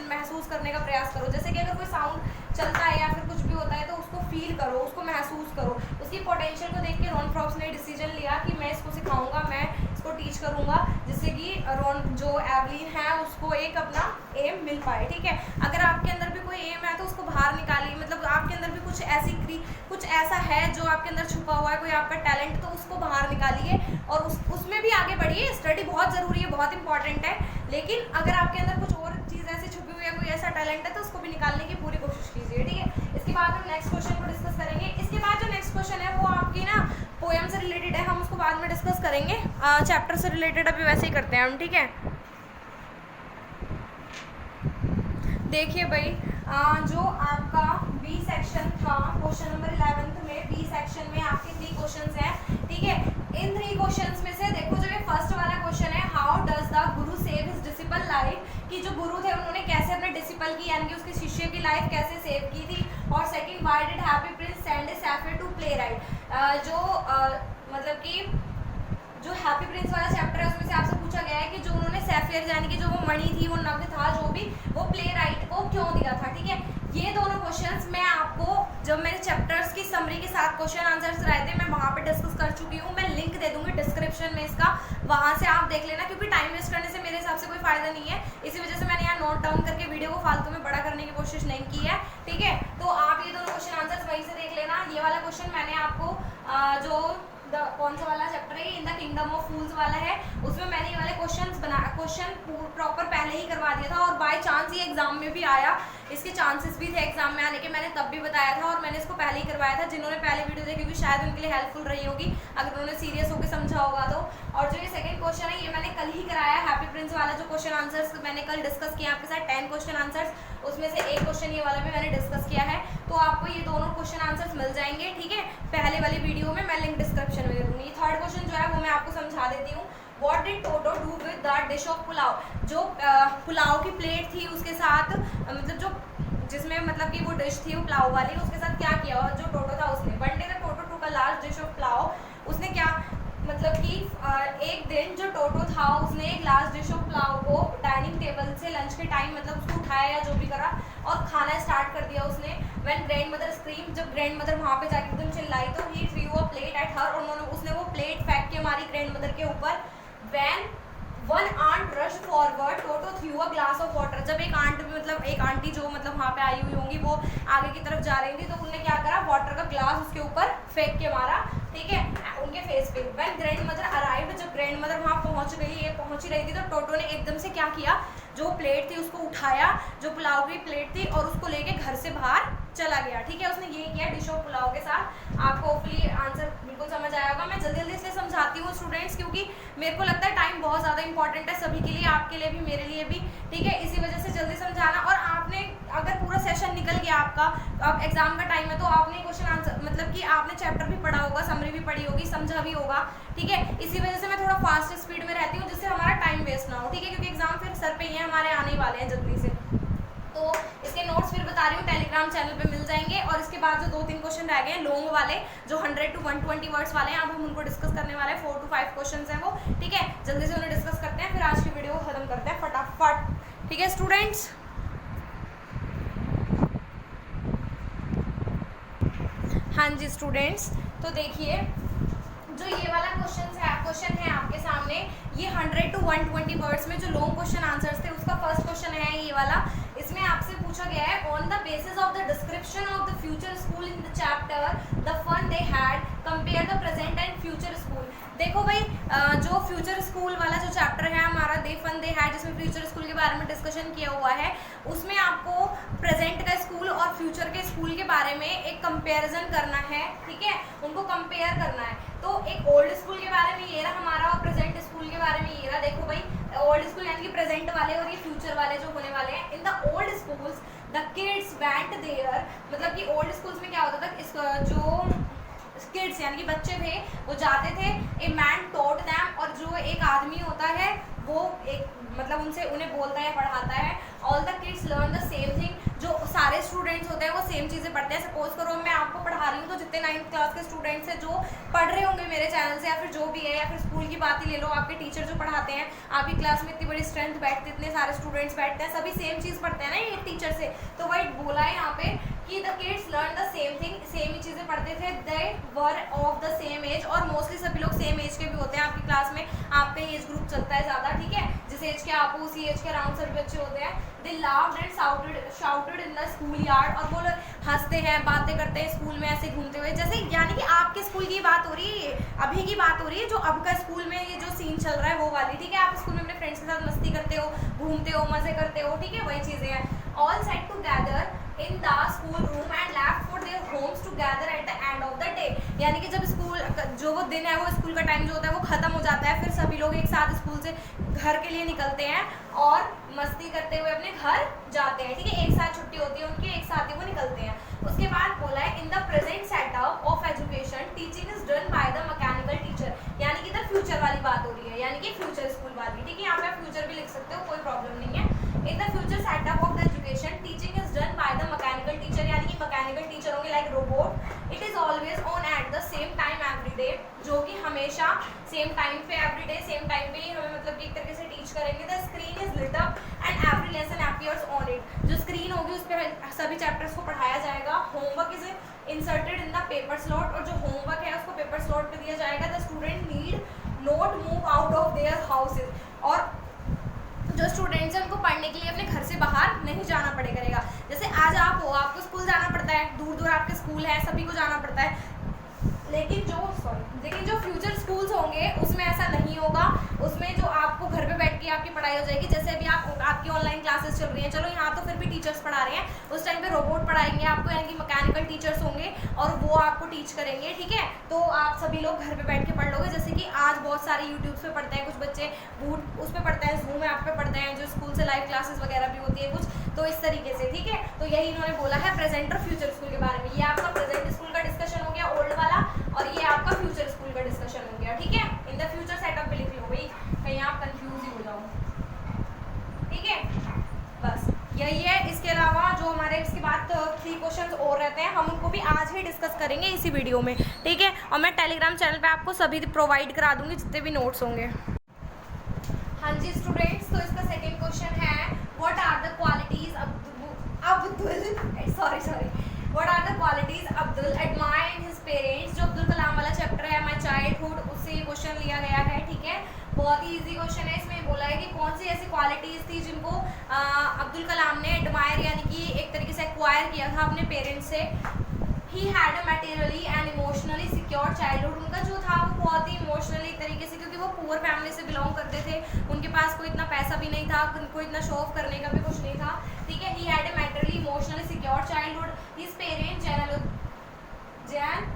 महसूस करने का प्रयास करो। जैसे कि अगर कोई साउंड चलता है या फिर कुछ भी होता है तो उसको फील करो, उसको महसूस करो। उसकी पोटेंशियल को देख के रॉन फ्रॉग्स ने डिसीजन लिया कि मैं इसको सिखाऊंगा, मैं इसको टीच करूंगा, जिससे कि जो एवलीन है उसको एक अपना एम मिल पाए, ठीक है। अगर आपके अंदर भी कोई एम है तो उसको बाहर निकालिए, मतलब आपके अंदर भी कुछ ऐसा है जो आपके अंदर छुपा हुआ है, कोई आपका टैलेंट, तो उसको बाहर निकालिए और उसमें भी आगे बढ़िए। स्टडी बहुत ज़रूरी है, बहुत इंपॉर्टेंट है, लेकिन अगर आपके अंदर कुछ और चीज़ ऐसी छुपी हुई है, कोई ऐसा टैलेंट है, तो उसको भी निकालने की पूरी कोशिश कीजिए, ठीक है। इसके बाद हम नेक्स्ट क्वेश्चन को डिस्कस करेंगे। इसके बाद जो नेक्स्ट क्वेश्चन है वो आपकी ना पोएम से रिलेटेड है, हम उसको बाद में डिस्कस करेंगे, चैप्टर से रिलेटेड अभी वैसे ही करते हैं हम, ठीक है। देखिए भाई, जो आपका बी सेक्शन था क्वेश्चन नंबर 11 में, बी सेक्शन में आपके 3 क्वेश्चंस हैं, ठीक है। इन 3 क्वेश्चंस में से देखो, जो ये फर्स्ट वाला क्वेश्चन है, how does the Guru save his disciple life, कि जो गुरु थे उन्होंने कैसे अपने डिसिपल की यानी कि उसके शिष्य की लाइफ कैसे सेव की थी। और second, why did Happy Prince send a sapphire to playwright, मतलब कि जो हैप्पी प्रिंस वाला चैप्टर है उसमें से आपसे पूछा गया है कि जो उन्होंने सैफियर यानी कि जो वो मणि थी, वो नग था, जो भी वो प्ले राइट को क्यों दिया था, ठीक है। ये दोनों क्वेश्चंस मैं आपको जब मेरे चैप्टर्स की समरी के साथ क्वेश्चन आंसर्स रहे थे, मैं वहाँ पे डिस्कस कर चुकी हूँ, मैं लिंक दे दूँगी डिस्क्रिप्शन में इसका, वहाँ से आप देख लेना, क्योंकि टाइम वेस्ट करने से मेरे हिसाब से कोई फायदा नहीं है। इसी वजह से मैंने यहाँ नोट डाउन करके वीडियो को फालतू में बड़ा करने की कोशिश नहीं की है, ठीक है। तो आप ये दोनों क्वेश्चन आंसर्स वहीं से देख लेना। ये वाला क्वेश्चन मैंने आपको जो कौन सा वाला चैप्टर है, इन द किंगडम ऑफ फूल्स वाला है, उसमें मैंने ये वाले क्वेश्चन प्रॉपर पहले ही करवा दिया था, और बाय चांस ये एग्जाम में भी आया, इसके चांसेस भी थे एग्जाम में आने के, मैंने तब भी बताया था, और मैंने इसको पहले ही करवाया था। जिन्होंने पहले वीडियो देखी होगी शायद उनके लिए हेल्पफुल रही होगी, अगर उन्होंने सीरियस होकर समझा होगा तो। और जो ये सेकंड क्वेश्चन है, ये मैंने कल ही कराया, हैप्पी प्रिंस वाला जो क्वेश्चन आंसर्स मैंने कल डिस्कस किया आपके साथ 10 क्वेश्चन आंसर्स, उसमें से एक क्वेश्चन ये वाला भी मैंने डिस्कस किया है, तो आपको ये दोनों क्वेश्चन आंसर्स मिल जाएंगे, ठीक है, पहले वाली वीडियो में, मैं लिंक डिस्क्रिप्शन में दे दूँगी। थर्ड क्वेश्चन जो है वो मैं आपको समझा देती हूँ। What did Toto do with the dish of pulao, जो पुलाव की प्लेट थी उसके साथ, मतलब जो जिसमें मतलब कि वो डिश थी वो पुलाव वाली, उसके साथ क्या किया जो टोटो था उसने। One day the toto took a large dish of pulao, उसने क्या मतलब कि एक दिन जो टोटो था उसने एक लार्ज डिश ऑफ पुलाव को डाइनिंग टेबल से लंच के टाइम मतलब उसको उठाया या जो भी करा और खाना स्टार्ट कर दिया उसने। व्हेन ग्रैंड मदर स्क्रीम, जब ग्रैंड मदर वहाँ पे जाके एकदम चिल्लाई तो he threw a plate at her, उन्होंने उसने वो प्लेट फेंक के मारी ग्रैंड मदर के ऊपर। When one ant rush forward, Toto threw a glass of water, जब एक आंट मतलब एक आंटी जो मतलब वहाँ पे आई हुई होंगी वो आगे की तरफ जा रही थी, तो उन्होंने क्या करा, वाटर का ग्लास उसके ऊपर फेंक के मारा, ठीक है, उनके फेस पे। व्हेन ग्रैंड मदर अराइव्ड, जब ग्रैंड मदर वहाँ पहुँच ही रही थी, तो टोटो ने एकदम से क्या किया, जो प्लेट थी उसको उठाया, जो पुलाव की प्लेट थी, और उसको लेके घर से बाहर चला गया, ठीक है। उसने ये किया डिश ऑफ पुलाव के साथ। आपको होपफुली आंसर बिल्कुल समझ आया होगा। मैं जल्दी जल्दी इसलिए समझाती हूँ स्टूडेंट्स, क्योंकि मेरे को लगता है टाइम बहुत ज़्यादा इंपॉर्टेंट है सभी के लिए, आपके लिए भी मेरे लिए भी, ठीक है, इसी वजह से जल्दी समझाना। और आपने अगर पूरा सेशन निकल गया आपका, अब एग्जाम का टाइम है, तो आपने क्वेश्चन आंसर मतलब कि आपने चैप्टर भी पढ़ा होगा, समरी भी पढ़ी होगी, समझा भी होगा, ठीक है। इसी वजह से मैं थोड़ा फास्ट स्पीड में रहती हूँ, जिससे हमारा टाइम वेस्ट ना हो, ठीक है, क्योंकि एग्जाम फिर सर पे ही है, हमारे आने वाले हैं जल्दी से। तो इसके नोट्स फिर बता रही हूँ, टेलीग्राम चैनल पे मिल जाएंगे। और इसके बाद जो 2-3 क्वेश्चन रह गए हैं लॉन्ग वाले, जो 100 to 120 वर्ड्स वाले हैं, अब हम उनको डिस्कस करने वाले हैं। 4 to 5 क्वेश्चन हैं वो, ठीक है, जल्दी से उन्हें डिस्कस करते हैं, फिर आज की वीडियो को खत्म करते हैं फटाफट। ठीक है स्टूडेंट्स। हाँ जी स्टूडेंट्स, तो देखिए जो ये वाला क्वेश्चन है आपके सामने, ये 100 to 120 वर्ड्स में जो लॉन्ग क्वेश्चन आंसर्स थे उसका फर्स्ट क्वेश्चन है ये वाला। इसमें आपसे पूछा गया है on the basis of the description of the future school in the chapter the fun they had compare the present and future school. देखो भाई, जो फ्यूचर स्कूल वाला जो चैप्टर है हमारा दे फन दे हैड, जिसमें फ्यूचर स्कूल के बारे में डिस्कशन किया हुआ है, उसमें आपको प्रेजेंट का स्कूल और फ्यूचर के स्कूल के बारे में एक कंपेरिजन करना है। ठीक है, उनको कंपेयर करना है। तो एक ओल्ड स्कूल के बारे में ये रहा हमारा और प्रेजेंट स्कूल के बारे में ये रहा। देखो भाई, ओल्ड स्कूल यानी कि प्रेजेंट वाले और ये फ्यूचर वाले जो होने वाले हैं। In the old schools the kids went there, मतलब कि ओल्ड स्कूल्स में क्या होता था, जो किड्स यानी कि बच्चे थे वो जाते थे, ए मैन टॉट देम, और जो एक आदमी होता है वो एक मतलब उन्हें बोलता है, पढ़ाता है। All the kids learn the same thing, जो सारे स्टूडेंट्स होते हैं वो सेम चीज़ें पढ़ते हैं। सपोज करो मैं आपको पढ़ा रही हूँ, तो जितने 9th क्लास के स्टूडेंट्स हैं जो पढ़ रहे होंगे मेरे चैनल से, या फिर जो भी है, या फिर स्कूल की बात ही ले लो, आपके टीचर जो पढ़ाते हैं, आपकी क्लास में इतनी बड़ी स्ट्रेंथ बैठती है, इतने सारे स्टूडेंट्स बैठते हैं, सभी सेम चीज़ पढ़ते हैं ना एक टीचर से। तो वही बोला है यहाँ पे कि the kids learn the same thing, same ही चीज़ें पढ़ते थे। They were of the same age, और मोस्टली सभी लोग सेम एज के भी होते हैं आपकी क्लास में, आपका एज ग्रुप चलता है ज़्यादा। ठीक है, जिस एज के आप उसी एज के अराउंड सभी बच्चे होते हैं। They laughed and shouted in the school yard, और वो लोग हंसते हैं, बातें करते हैं स्कूल में ऐसे घूमते हुए, जैसे यानी कि आपके स्कूल की बात हो रही है, अभी की बात हो रही है, जो अब का स्कूल में ये जो सीन चल रहा है वो वाली। ठीक है, आप स्कूल में अपने फ्रेंड्स के साथ मस्ती करते हो, घूमते हो, मजे करते हो। ठीक है, वही चीज़ें हैं। All set together in the school room and left for their homes together at the end of the day, यानी कि जब स्कूल जो वो दिन है, वो स्कूल का टाइम जो होता है वो खत्म हो जाता है, फिर सभी लोग एक साथ स्कूल से घर के लिए निकलते हैं और मस्ती करते हुए अपने घर जाते हैं। ठीक है, एक साथ छुट्टी होती है उनकी, एक साथ ही वो निकलते हैं। उसके बाद बोला है in the present setup of education teaching is done by the mechanical teacher, यानी कि द फ्यूचर वाली बात हो रही है, यानी कि फ्यूचर स्कूल वाली। ठीक है, यहाँ पे आप फ्यूचर भी लिख सकते हो, कोई प्रॉब्लम नहीं है। In the future setup of the education teaching is done by the mechanical teacher, यानी कि मैकेनिकल टीचर होंगे like robot. It is always on at the same time every day, जो कि हमेशा सेम टाइम पे every day same time पे ही हमें मतलब कि एक तरीके से टीच करेंगे। The screen is lit up and every lesson appears on it, जो स्क्रीन होगी उस पर सभी चैप्टर्स को पढ़ाया जाएगा। Homework is inserted in the paper slot, और जो होमवर्क है उसको पेपर स्लॉट पे दिया जाएगा। The student need not move out of their houses, और जो स्टूडेंट्स हैं उनको पढ़ने के लिए अपने घर से बाहर नहीं जाना पड़ेगा। जैसे आज आप हो, आपको स्कूल जाना पड़ता है, दूर दूर आपके स्कूल है, सभी को जाना पड़ता है, लेकिन जो फ्यूचर स्कूल्स होंगे उसमें ऐसा नहीं होगा। उसमें जो आपको घर पे बैठ के आपकी पढ़ाई हो जाएगी, जैसे अभी आपकी ऑनलाइन क्लासेस चल रही हैं, चलो यहाँ तो फिर भी टीचर्स पढ़ा रहे हैं, उस टाइम पे रोबोट पढ़ाएंगे आपको, यानी कि मैकेनिकल टीचर्स होंगे और वो आपको टीच करेंगे। ठीक है, तो आप सभी लोग घर पे बैठ के पढ़ लोगे। जैसे कि आज बहुत सारे यूट्यूब पे पढ़ते हैं, कुछ बच्चे बूट उस पर पढ़ते हैं, जूम ऐप पे पढ़ते हैं, जो स्कूल से लाइव क्लासेस वगैरह भी होती है कुछ, तो इस तरीके से। ठीक है, तो यही इन्होंने बोला है प्रेजेंट और फ्यूचर स्कूल के बारे में। ये आपका प्रेजेंट स्कूल का डिस्कशन हो गया ओल्ड वाला, और ये आपका फ्यूचर स्कूल का डिस्कशन हो गया। ठीक है, इन द फ्यूचर सेटअप पे लिख लो भाई, कहीं आप कंफ्यूज ही हो जाओ। ठीक है, बस यही है। इसके अलावा जो हमारे इसके बाद 3 क्वेश्चंस और रहते हैं, हम उनको भी आज ही डिस्कस करेंगे इसी वीडियो में। ठीक है, और मैं टेलीग्राम चैनल पे आपको सभी प्रोवाइड करा दूंगी जितने भी नोट्स होंगे। हाँ जी स्टूडेंट्स, तो इसका सेकेंड क्वेश्चन है what are the qualities what are the qualities Abdul admire in his parents. जो अब्दुल कलाम वाला चैप्टर है माय चाइल्डहुड, उससे ये क्वेश्चन लिया गया है। ठीक है, बहुत ही इजी क्वेश्चन है। इसमें बोला है कि कौन सी ऐसी क्वालिटीज थी जिनको अब्दुल कलाम ने एडमायर यानी कि एक तरीके से एक्वायर किया था अपने पेरेंट्स से। ही had a materially and emotionally secure childhood, उनका जो था वो बहुत ही इमोशनली तरीके से, क्योंकि वो पुअर फैमिली से बिलोंग करते थे, उनके पास कोई इतना पैसा भी नहीं था, उनको इतना शो ऑफ करने का भी कुछ नहीं था। ठीक है, he had a materially emotionally secure childhood. His parents Jain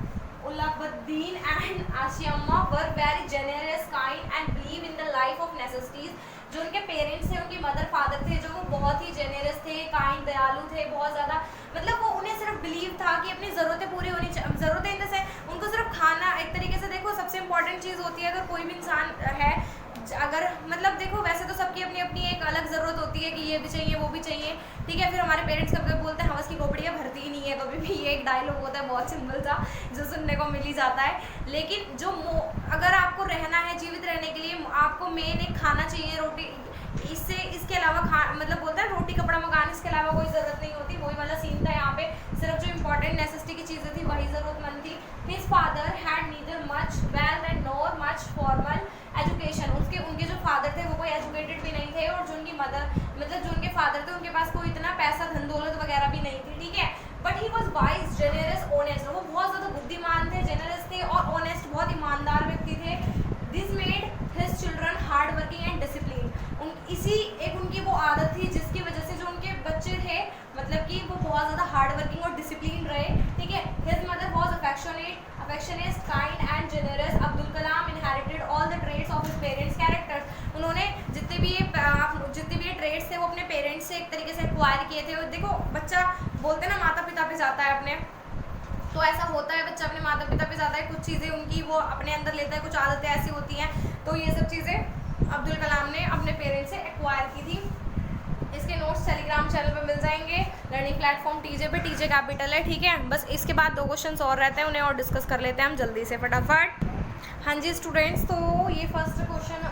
उल्लाबद्दीन and Ashiamma were very generous kind and believe in the life of necessities. जो उनके पेरेंट्स थे, उनके मदर फादर थे, जो वो बहुत ही जेनरस थे, काइंड, दयालु थे, बहुत ज़्यादा, मतलब वो उन्हें सिर्फ बिलीव था कि अपनी ज़रूरतें पूरी होनी चाहिए। ज़रूरतें इन से उनको सिर्फ खाना, एक तरीके से देखो सबसे इंपॉर्टेंट चीज़ होती है अगर कोई भी इंसान है, अगर मतलब देखो वैसे तो सबकी अपनी अपनी एक अलग ज़रूरत होती है कि ये भी चाहिए वो भी चाहिए। ठीक है, फिर हमारे पेरेंट्स कभी कभी बोलते हैं हवस की खोपड़ियाँ भरती ही नहीं है कभी भी, ये एक डायलॉग होता है बहुत सिंपल सा जो सुनने को मिल ही जाता है। लेकिन जो अगर आपको रहना है, जीवित रहने के लिए आपको मेन एक खाना चाहिए, रोटी, इसके अलावा मतलब बोलते हैं रोटी कपड़ा मकान, इसके अलावा कोई ज़रूरत नहीं होती। वही वाला सीन था यहाँ पे, सिर्फ जो इंपॉर्टेंट नेसेसिटी की चीज़ें थी वही ज़रूरतमंद थी। His father had neither much wealth and nor much formal education. उनके जो फादर थे वो कोई एजुकेटेड भी नहीं थे, और जो उनकी मदर मतलब जो उनके फादर थे उनके पास कोई इतना पैसा धन दौलत वगैरह भी नहीं थी, ठीक है। But he was wise, generous, honest. वो बहुत ज़्यादा बुद्धिमान थे, जेनरस थे और ऑनेस्ट, बहुत ईमानदार व्यक्ति थे। This made his children hard working and discipline. इसी एक उनकी वो आदत थी जिसकी वजह से जो उनके बच्चे थे मतलब कि वो बहुत ज़्यादा हार्ड वर्किंग और डिसिप्लिन रहे, ठीक है। His mother was affectionate, kind and generous. Abdul Kalam inherited all the traits of his parents characters. उन्होंने जितने भी ये ट्रेड्स थे वो अपने पेरेंट्स से एक तरीके से एक्वायर किए थे। और देखो बच्चा बोलते हैं ना माता पिता पे जाता है अपने, तो ऐसा होता है, बच्चा अपने माता पिता पे जाता है, कुछ चीज़ें उनकी वो अपने अंदर लेता है, कुछ आदतें ऐसी होती हैं। तो ये सब चीज़ें अब्दुल कलाम ने अपने पेरेंट्स से एक्वायर की थी। इसके नोट्स टेलीग्राम चैनल पे मिल जाएंगे, लर्निंग प्लेटफॉर्म टीजे पे, टीजे कैपिटल है, ठीक है। बस इसके बाद 2 क्वेश्चंस और रहते हैं, उन्हें और डिस्कस कर लेते हैं हम जल्दी से फटाफट। हाँ जी स्टूडेंट्स, तो ये फर्स्ट क्वेश्चन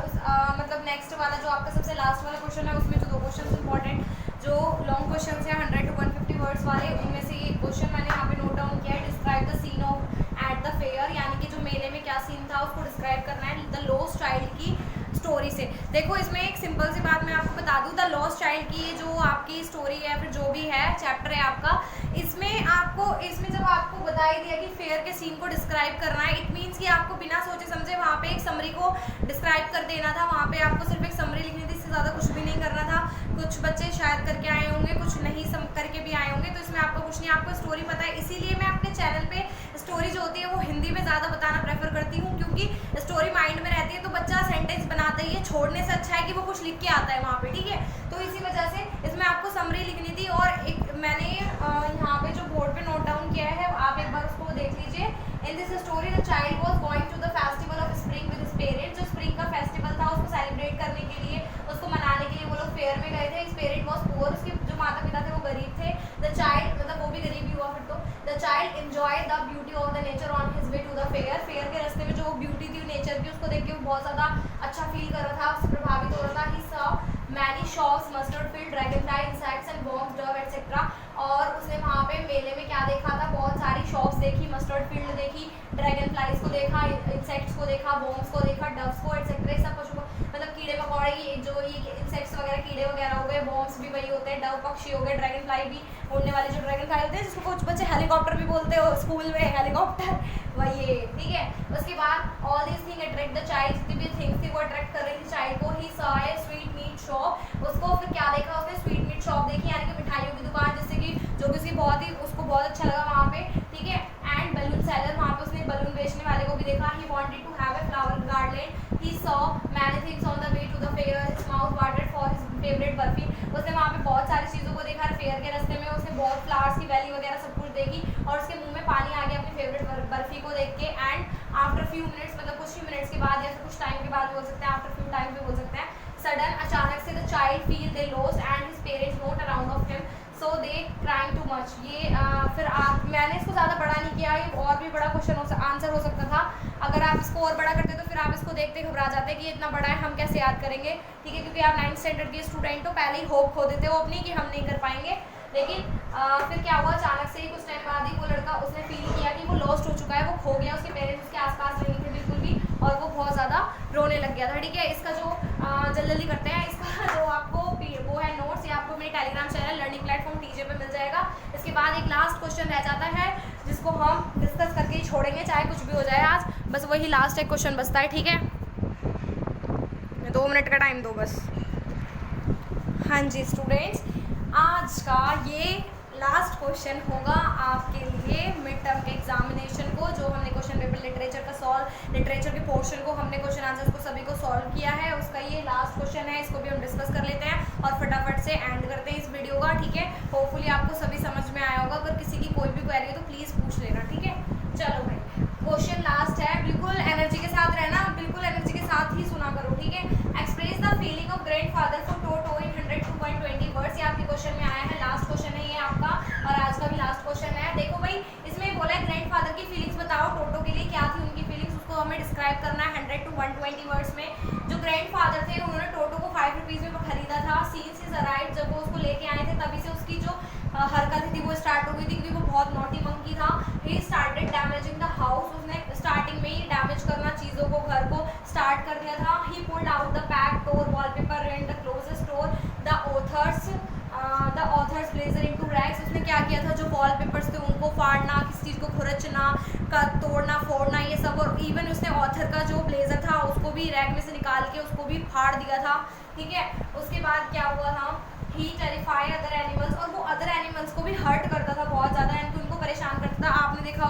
मतलब नेक्स्ट वाला जो आपका सबसे लास्ट वाला क्वेश्चन है उसमें जो 2 क्वेश्चन इंपॉर्टेंट जो लॉन्ग क्वेश्चन है 100 to 150 वर्ड्स वाले, उनमें से ये क्वेश्चन मैंने यहाँ पे नोट डाउन किया है। Describe the scene of at the fair, यानी कि जो मेले में क्या सीन था उसको डिस्क्राइब करना है द लॉस्ट चाइल्ड की स्टोरी से। देखो इसमें एक सिंपल सी बात मैं आपको बता दूं, द लॉस्ट चाइल्ड की जो आपकी स्टोरी है फिर जो भी है चैप्टर है आपका, इसमें जब आपको बताई दिया कि फेयर के सीन को डिस्क्राइब करना है, इट मीन्स कि आपको बिना सोचे समझे वहाँ पे एक समरी को डिस्क्राइब कर देना था। वहाँ पे आपको सिर्फ एक समरी लिखनी थी, इससे ज़्यादा कुछ भी नहीं करना था। कुछ बच्चे शायद करके आए होंगे, कुछ नहीं करके भी आए होंगे, तो इसमें आपको कुछ नहीं, आपको स्टोरी पता है। इसीलिए मैं अपने चैनल पे स्टोरी जो होती है वो हिंदी में ज़्यादा बताना प्रेफर करती हूँ, क्योंकि स्टोरी माइंड में रहती है तो बच्चा सेंटेंस बनाता ही है, छोड़ने से अच्छा है कि वो कुछ लिख के आता है वहाँ पे, ठीक है। तो इसी वजह से इसमें आपको समरी लिखनी थी। और एक मैंने यहाँ पे जो बोर्ड पे नोट डाउन किया है आप एक बार उसको देख लीजिए। In this story the child was going to the festival of spring with his parents. जो स्प्रिंग का फेस्टिवल था उसको सेलिब्रेट करने के लिए, उसको मनाने के लिए वो लोग फेयर में गए थे। हिज पेरेंट वॉज पुअर, उसके जो माता पिता थे वो गरीब थे। द चाइल्ड मतलब वो भी गरीब ही हुआ फिर तो। The child enjoy the beauty of the nature on his way to the fair. Fair के रास्ते में जो ब्यूटी थी नेचर की उसको देख के वो बहुत ज़्यादा अच्छा फील कर रहा था, उससे प्रभावित हो रहा था। ही saw many shops, mustard field, Dragonfly, insects and worms, Dove etcetera. और उसने वहाँ पे मेले में क्या देखा था, बहुत सारी शॉप्स देखी, मस्टर्ड फील्ड देखी, ड्रैगन फ्लाइज को देखा, इंसेक्ट्स को देखा, वर्म्स को देखा, डव्स को, एटसेट्रा, सब कुछ मतलब कीड़े मकोड़े, ये जो ये इंसेक्ट्स वगैरह कीड़े वगैरह हो गए, वर्म्स भी वही होते हैं, डव पक्षी हो गए, ड्रैगन फ्लाई भी उड़ने वाले जो ड्रैगन फ्लाई होते हैं जिसको कुछ बच्चे हेलीकॉप्टर भी बोलते हो स्कूल में, हेलीकॉप्टर वही है, ठीक है। उसके बाद all this thing attract the child, जितनी भी थिंग्स थी वो अट्रैक्ट कर रही थी चाइल्ड को। He saw a sweet meat shop, उसको फिर क्या देखा उसने, स्वीट मीट शॉप देखी, यानी कि मिठाइयों की दुकान, जिससे कि जो कि उसको बहुत अच्छा लगा वहाँ पे, ठीक है। एंड बलून सेलर, वहाँ पे उसने बलून बेचने वाले को भी देखा। He wanted to have a flower garden. He saw many things on the way to the fair, his mouth watered for his favourite barfi. उसने वहाँ पे बहुत सारी चीज़ों को देखा फेयर के रास्ते में, उसने बहुत फ्लावर्स की वैली वगैरह सब कुछ देखी और उसके मुंह में पानी आ गया अपनी फेवरेट बर्फी को देख के। एंड आफ्टर फ्यू मिनट्स, मतलब कुछ ही मिनट्स के बाद या फिर कुछ टाइम के बाद बोल सकते हैं, आफ्टर फ्यू टाइम भी बोल सकते हैं, सडन अचानक से the child feel they lost and his parents not around of him, so they crying too much. ये फिर मैंने इसको ज़्यादा बड़ा नहीं किया, ये और भी बड़ा क्वेश्चन आंसर हो सकता था। अगर आप इसको और बड़ा करते तो फिर आप इसको देखते घबरा जाते कि ये इतना बड़ा है हम कैसे याद करेंगे, ठीक है, क्योंकि आप 9th स्टैंडर्ड के स्टूडेंट हो, पहले ही होप खो देते हो अपनी कि हम नहीं कर पाएंगे। लेकिन फिर क्या हुआ, अचानक से ही कुछ टाइम बाद ही वो लड़का उसने फील किया कि वो लॉस्ट हो चुका है, वो खो गया, उसके पेरेंट्स उसके आसपास नहीं थे बिल्कुल भी और वो बहुत ज़्यादा रोने लग गया था, ठीक है। इसका जो जल्दी करते हैं, इसका जो आपको वो है नोट्स, ये आपको मेरे Telegram channel learning platform TJ पे मिल जाएगा। इसके बाद एक लास्ट क्वेश्चन रह जाता है जिसको हम डिस्कस करके ही छोड़ेंगे, चाहे कुछ भी हो जाए आज, बस वही लास्ट एक क्वेश्चन बचता है, ठीक है। 2 मिनट का टाइम दो बस। हाँ जी स्टूडेंट्स, आज का ये लास्ट क्वेश्चन होगा आपके लिए मिड टर्म के एग्जामिनेशन को, जो हमने क्वेश्चन पेपर लिटरेचर के पोर्शन को हमने क्वेश्चन आंसर्स को सभी को सॉल्व किया है, उसका ये लास्ट क्वेश्चन है। इसको भी हम डिस्कस कर लेते हैं और फटाफट से एंड करते हैं इस वीडियो का, ठीक है। होपफुली आपको सभी समझ में आया होगा, अगर किसी की कोई भी क्वेरी हो तो प्लीज़ पूछ लेना, ठीक है। चलो भाई, क्वेश्चन लास्ट है, बिल्कुल एनर्जी के साथ रहना, बिल्कुल एनर्जी के साथ ही सुना करो, ठीक है। Express the feeling of grandfather for Toto in 100 to 120 words, ये आपके क्वेश्चन में आया है, लास्ट क्वेश्चन है ये आपका और आज का भी लास्ट क्वेश्चन है। देखो भाई, इसमें बोला है ग्रैंडफादर की फीलिंग्स बताओ, टोटो के लिए क्या थी उनकी फीलिंग्स, उसको हमें डिस्क्राइब करना है 100 to 120 वर्ड्स में। जो ग्रैंडफादर थे उन्होंने टोटो को 5 रुपीज़ में ब्लेजर इनटू रैक्स। उसने क्या किया था, जो वॉल पेपर्स थे उनको फाड़ना, किसी चीज़ को खुरचना, तोड़ना फोड़ना, ये सब। और इवन उसने ऑथर का जो ब्लेजर था उसको भी रैक में से निकाल के उसको भी फाड़ दिया था, ठीक है। उसके बाद क्या हुआ था, ही टेरिफाई अदर एनिमल्स, और वो अदर एनिमल्स को भी हर्ट करता था बहुत ज़्यादा, एंड उनको परेशान करता था। आपने देखा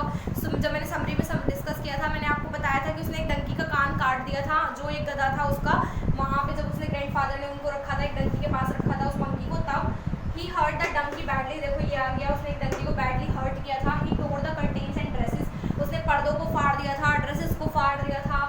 जब मैंने समरी में डिस्कस किया था, मैंने आपको बताया था कि उसने एक डंकी का कान काट दिया था, जो एक गधा था उसका, वहाँ पे जब उसने ग्रैंडफादर ने उनको रखा था, एक डंकी के पास रखा था उस मंकी को, तब ही हर्ट द डंकी बैडली। देखो ये आ गया, उसने एक डंकी को बैडली हर्ट किया था। He tore the curtains and dresses, उसने पर्दों को फाड़ दिया था, ड्रेसेस को फाड़ दिया था।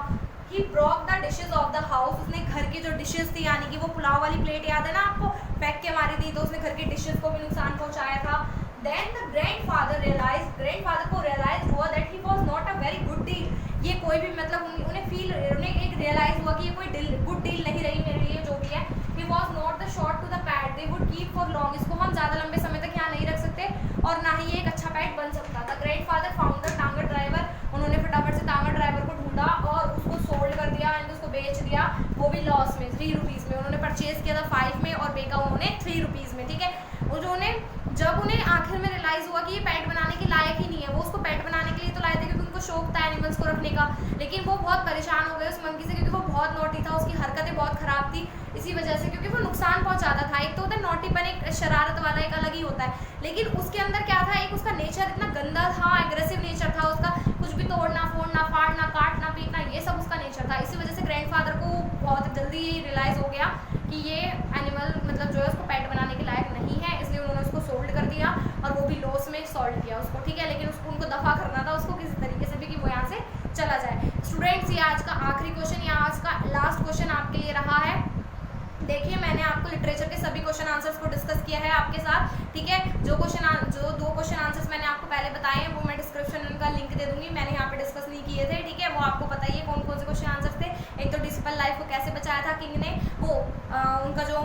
He broke the dishes of the house, उसने घर की जो डिशेज थी, यानी कि वो पुलाव वाली प्लेट याद है ना आपको, फेंक के मारी थी, तो उसने घर की डिशेज को भी नुकसान पहुंचाया था। Then the grandfather realize, grandfather को रियलाइज हुआ that he was not a very good deal, ये कोई भी मतलब उन्हें एक रियलाइज हुआ कि ये कोई गुड डील नहीं रही मेरे लिए, जो भी है। He was not the short to the pat they would keep for long, इसको हम ज़्यादा लंबे समय तक यहाँ नहीं रख सकते, और ना ही ये एक अच्छा पैट बन सकता था। Grandfather found the Tangar driver, उन्होंने फटाफट से टांगर ड्राइवर को ढूंढा और उसको सोल्ड कर दिया एंड उसको बेच दिया, वो भी लॉस में, 3 रुपीज़ में। उन्होंने परचेज किया था 5 में और बेचा उन्होंने 3 रुपीज़ में, ठीक है। उन्होंने जब उन्हें आखिर में रियलाइज़ हुआ कि ये पेट बनाने के लायक ही नहीं है, वो उसको पेट बनाने के लिए तो लाए थे क्योंकि उनको शौक था एनिमल्स को रखने का, लेकिन वो बहुत परेशान हो गए उस मंकी से, क्योंकि वो बहुत नोटी था, उसकी हरकतें बहुत ख़राब थी, इसी वजह से, क्योंकि वो नुकसान पहुंचाता था। एक तो होता है नोटीपन, एक शरारत वाला एक अलग ही होता है, लेकिन उसके अंदर क्या था, एक उसका नेचर इतना गंदा था, एग्रेसिव नेचर था उसका, कुछ भी तोड़ना फोड़ना, फाड़ना, काटना, पीटना, ये सब उसका नेचर था। इसी वजह से ग्रैंडफादर को बहुत जल्दी रियलाइज़ हो गया कि ये एनिमल मतलब जो है उसको पेट बनाने के लायक नहीं है, इसलिए उन्होंने उसको सोल्ड कर दिया, और वो भी लॉस में सोल्ड किया उसको, ठीक है। लेकिन उसको उनको दफ़ा करना था उसको किसी तरीके से भी, कि वो यहाँ से चला जाए। स्टूडेंट्स, ये आज का आखिरी क्वेश्चन या आज का लास्ट क्वेश्चन आपके लिए रहा है। देखिए, मैंने आपको लिटरेचर के सभी क्वेश्चन आंसर्स को डिस्कस किया है आपके साथ, ठीक है। जो 2 क्वेश्चन आंसर्स मैंने आपको पहले बताए हैं, वो मैं डिस्क्रिप्शन में उनका लिंक दे दूंगी, मैंने यहाँ पे डिस्कस नहीं किए थे, ठीक है। वो आपको बताइए कौन कौन से क्वेश्चन आंसर्स थे। एक तो डिसिपल लाइफ को कैसे बचाया था किंग ने, वो उनका जो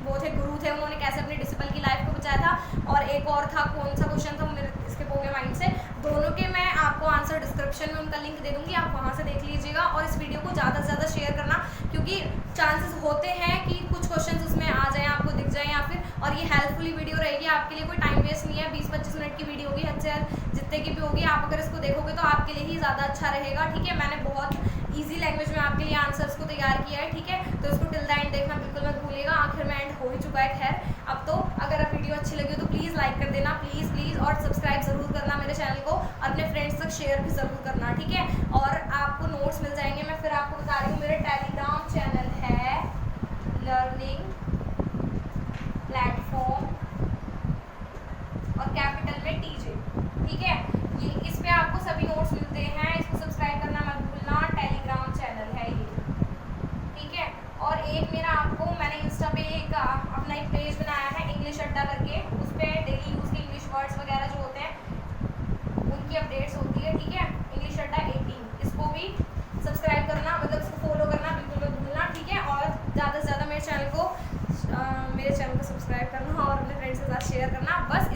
वो थे गुरु थे, उन्होंने कैसे अपने डिसिपल की लाइफ को बचाया था, और एक और था, कौन सा क्वेश्चन था मेरे स्किप हो गया माइंड से। दोनों के मैं आपको आंसर डिस्क्रिप्शन में उनका लिंक दे दूंगी, आप वहाँ से देख लीजिएगा, और इस वीडियो को ज़्यादा से ज़्यादा शेयर करना, क्योंकि चांसेस होते हैं कि कुछ क्वेश्चन उसमें आ जाए, आपको दिख जाए या फिर, और ये हेल्पफुली वीडियो रहेगी आपके लिए, कोई टाइम वेस्ट नहीं है, 20-25 मिनट की वीडियो होगी, हद से जितने की भी होगी, आप अगर इसको देखोगे तो आपके लिए ही ज़्यादा अच्छा रहेगा, ठीक है। मैंने बहुत ईजी लैंग्वेज में आपके लिए आंसर्स को तैयार किया है, ठीक है। तो इसको टिल द एंड देखना बिल्कुल मत भूलिएगा, आखिर में एंड हो ही चुका है। खैर, अब तो अगर आप वीडियो अच्छी लगी हो तो प्लीज़ लाइक कर देना, प्लीज़, और सब्सक्राइब ज़रूर करना मेरे चैनल को, अपने फ्रेंड्स तक शेयर भी ज़रूर करना, ठीक है। और आपको नोट्स मिल जाएंगे, मैं फिर आपको बता रही हूँ, मेरे टेलीग्राम चैनल है लर्निंग प्लेटफॉर्म और कैपिटल में टीजे, ठीक है। ये इस पे आपको सभी नोट्स मिलते हैं, इसको सब्सक्राइब करना मत भूलना, टेलीग्राम चैनल है ये, ठीक है। और एक मेरा आपको मैंने इंस्टा पे एक अपना एक पेज बनाया है इंग्लिश अड्डा करके, उस पर डेली यूज़ के इंग्लिश वर्ड्स वगैरह जो होते हैं उनकी अपडेट्स होती है, ठीक है। इंग्लिश अड्डा 18, इसको भी सब्सक्राइब करना, मतलब इसको फॉलो करना बिल्कुल मत भूलना, ठीक है। और ज़्यादा से ज़्यादा मेरे चैनल को सब्सक्राइब करना और अपने फ्रेंड्स के साथ शेयर करना, बस